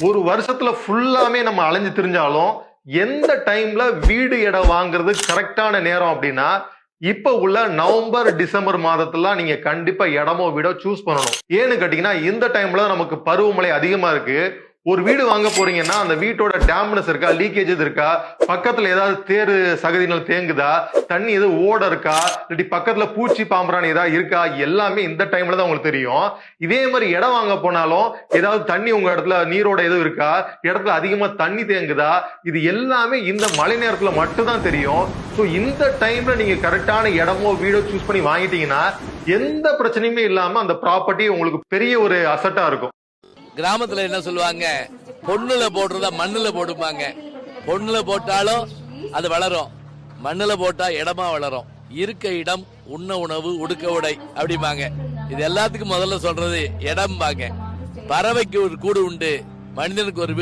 ஒரு வருஷத்துல ஃபுல்லாமே நம்ம அலைஞ்சு திரிஞ்சாலும் எந்த டைம்ல வீடு இடம் வாங்குறது கரெக்டான நேரம் அப்படின்னா இப்ப உள்ள நவம்பர் டிசம்பர் மாதத்துல நீங்க கண்டிப்பா இடமோ வீடோ சூஸ் பண்ணணும். ஏன்னு கேட்டீங்கன்னா இந்த டைம்ல நமக்கு பருவமழை அதிகமா இருக்கு. ஒரு வீடு வாங்க போறீங்கன்னா அந்த வீட்டோட டேம்னஸ் இருக்கா, லீக்கேஜஸ் இருக்கா, பக்கத்துல ஏதாவது தேறு சகதிகள் தேங்குதா, தண்ணி எதுவும் ஓட இருக்கா, இல்லாட்டி பக்கத்துல பூச்சி பாம்பரான் ஏதாவது இருக்கா, எல்லாமே இந்த டைம்ல தான் உங்களுக்கு தெரியும். இதே மாதிரி இடம் வாங்க போனாலும் ஏதாவது தண்ணி உங்க இடத்துல நீரோட எதுவும் இருக்கா, இடத்துல அதிகமா தண்ணி தேங்குதா, இது எல்லாமே இந்த மழை நேரத்துல மட்டும் தான் தெரியும். ஸோ இந்த டைம்ல நீங்க கரெக்டான இடமோ வீடோ சூஸ் பண்ணி வாங்கிட்டீங்கன்னா எந்த பிரச்சனையுமே இல்லாம அந்த ப்ராப்பர்ட்டி உங்களுக்கு பெரிய ஒரு அசட்டா இருக்கும். கிராமத்துல என்ன சொல்லுவாங்க, பொண்ணுல போடுறத மண்ணுல போடுப்பாங்க. பொண்ணுல போட்டாலும் அது வளரும், மண்ணுல போட்டா இடமா வளரும். இருக்க இடம், உண்ண உணவு, உடுக்க உடை அப்படிம்பாங்க. இது எல்லாத்துக்கும் முதல்ல சொல்றது இடம்பாங்க. பறவைக்கு ஒரு கூடு உண்டு, மனிதனுக்கு ஒரு வீடு.